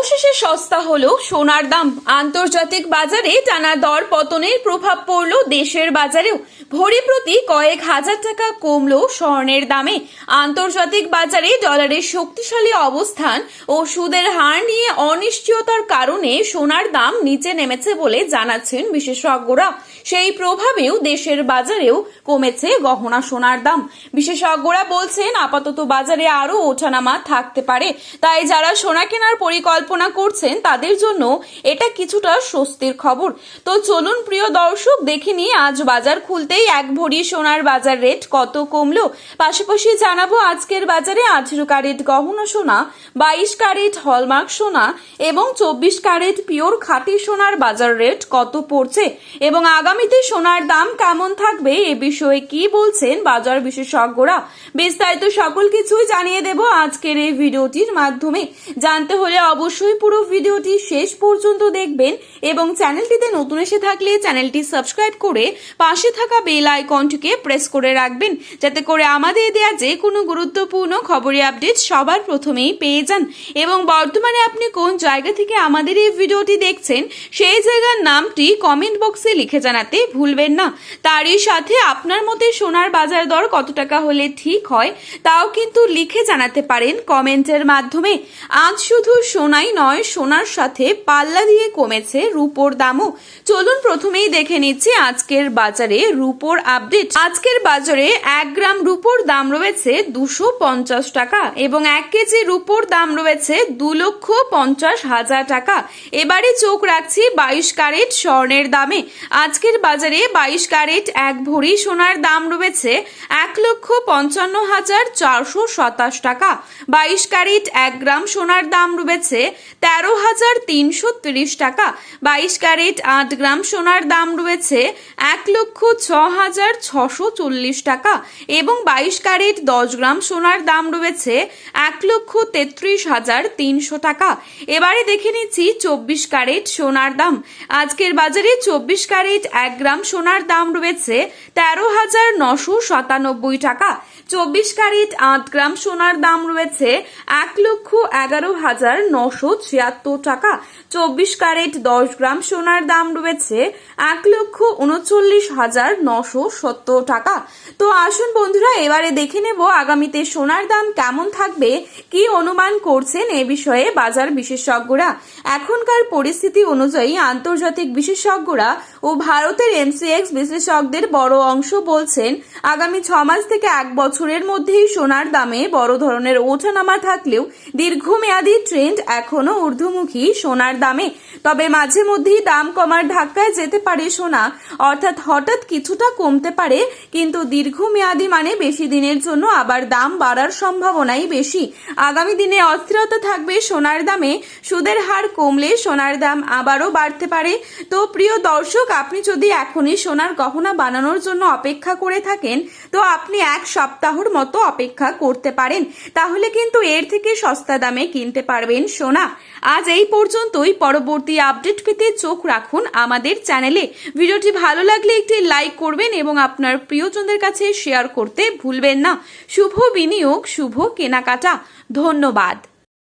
অবশেষে সস্তা হলো সোনার দাম। আন্তর্জাতিক বাজারে টানা দর পতনের প্রভাব পড়ল দেশের বাজারেও। ভরি প্রতি কয়েক হাজার টাকা কমলো স্বর্ণের দামে। আন্তর্জাতিক বাজারে ডলারের শক্তিশালী অবস্থান ও সুদের হার নিয়ে অনিশ্চয়তার কারণে সোনার দাম নিচে নেমেছে বলে জানাচ্ছেন বিশেষজ্ঞরা। সেই প্রভাবেও দেশের বাজারেও কমেছে গহনা সোনার দাম। বিশেষজ্ঞরা বলছেন আপাতত বাজারে আরো ওঠানামা থাকতে পারে, তাই যারা সোনা কেনার পরিকল্পনা করছেন তাদের জন্য এটা কিছুটা স্বস্তির খবর। তো চলুন প্রিয় দর্শক, দেখে নিই আজ বাজার খুলতেই এক ভরি সোনার বাজার রেট কত কমলো। পাশাপাশি জানাবো আজকের বাজারে 18 ক্যারেট গহনা সোনা, 22 ক্যারেট হলমার্ক সোনা এবং 24 ক্যারেট পিওর খাঁটি সোনার বাজার রেট কত পড়ছে এবং আগামীতে সোনার দাম কেমন থাকবে এ বিষয়ে কি বলছেন বাজার বিশেষজ্ঞরা। বিস্তারিত সকল কিছুই জানিয়ে দেব আজকের এই ভিডিওটির মাধ্যমে। জানতে হলে অবশ্যই পুরো ভিডিওটি শেষ পর্যন্ত দেখবেন এবং চ্যানেলটিতে নতুন এসে থাকলে চ্যানেলটি সাবস্ক্রাইব করে পাশে থাকা বেল আইকনটিকে প্রেস করে রাখবেন, যাতে করে আমাদের দেয়া যে কোনো গুরুত্বপূর্ণ খবরের আপডেট সবার প্রথমেই পেয়ে যান। এবং বর্তমানে আপনি কোন জায়গা থেকে আমাদের এই ভিডিওটি দেখছেন সেই জায়গার নামটি কমেন্ট বক্সে লিখে জানাতে ভুলবেন না। তারই সাথে আপনার মতে সোনার বাজার দর কত টাকা হলে ঠিক হয় তাও কিন্তু লিখে জানাতে পারেন কমেন্টের মাধ্যমে। আজ শুধু সোনাই নয়, সোনার সাথে পাল্লা দিয়ে কমেছে রূপোর দামও। চলুন প্রথমেই দেখে নিচ্ছি আজকের বাজারে রূপোর আপডেট। আজকের বাজারে 1 গ্রাম রূপোর দাম রয়েছে 250 টাকা এবং 1 কেজি রূপোর দাম রয়েছে 2,50,000 টাকা। এবারে চোখ রাখছি 22 ক্যারেট স্বর্ণের দামে। আজকের বাজারে 22 ক্যারেট এক ভরি সোনার দাম রয়েছে 1,55,427 টাকা। 22 ক্যারেট 1 গ্রাম সোনার দাম রয়েছে 13,330 টাকা। 22 ক্যারেট 8 গ্রাম সোনার দাম রয়েছে 1,06,640 টাকা এবং 22 ক্যারেট 10 গ্রাম সোনার দাম রয়েছে 1,33,300 টাকা। এবারে দেখে নিচ্ছি 24 ক্যারেট সোনার দাম। আজকের বাজারে 24 ক্যারেট 1 গ্রাম সোনার দাম রয়েছে 13,997 টাকা। 24 ক্যারেট 8 গ্রাম সোনার দাম রয়েছে 1,11,976 টাকা। 24 ক্যারেট 10 গ্রাম সোনার দাম রয়েছে 1,39,970 টাকা। তো আসুন বন্ধুরা, এবারে দেখে নেব আগামীতে সোনার দাম কেমন থাকবে, কি অনুমান করছেন এ বিষয়ে বাজার বিশেষজ্ঞরা। এখনকার পরিস্থিতি অনুযায়ী আন্তর্জাতিক বিশেষজ্ঞরা ও ভারতের এমসিএক্স বিশেষজ্ঞদের বড় অংশ বলছেন আগামী 6 মাস থেকে 1 বছরের মধ্যেই সোনার দামে বড় ধরনের ওঠানামা থাকলেও দীর্ঘমেয়াদী ট্রেন্ড এখনো ঊর্ধ্বমুখী সোনার দামে। তবে মাঝে মধ্যেই দাম কমার ধাক্কায় যেতে পারে সোনা, অর্থাৎ হঠাৎ কিছুটা কমতে পারে, কিন্তু দীর্ঘমেয়াদী মানে বেশি দিনের জন্য আবার দাম বাড়ার সম্ভাবনাই বেশি। আগামী দিনে অস্থিরতা থাকবে সোনার দামে। সুদের হার কমলে সোনার দাম আবারও বাড়তে পারে। তো প্রিয় দর্শক, আপনি যদি এখনই সোনার গহনা বানানোর জন্য অপেক্ষা করে থাকেন তো আপনি 1 সপ্তাহের মতো অপেক্ষা করতে পারেন, তাহলে কিন্তু এর থেকে সস্তা দামে কিনতে পারবেন সোনা। আজ এই পর্যন্তই। পরবর্তী আপডেট পেতে চোখ রাখুন আমাদের চ্যানেলে। ভিডিওটি ভালো লাগলে একটি লাইক করবেন এবং আপনার প্রিয়জনদের কাছে শেয়ার করতে ভুলবেন না। শুভ বিনিয়োগ, শুভ কেনাকাটা। ধন্যবাদ।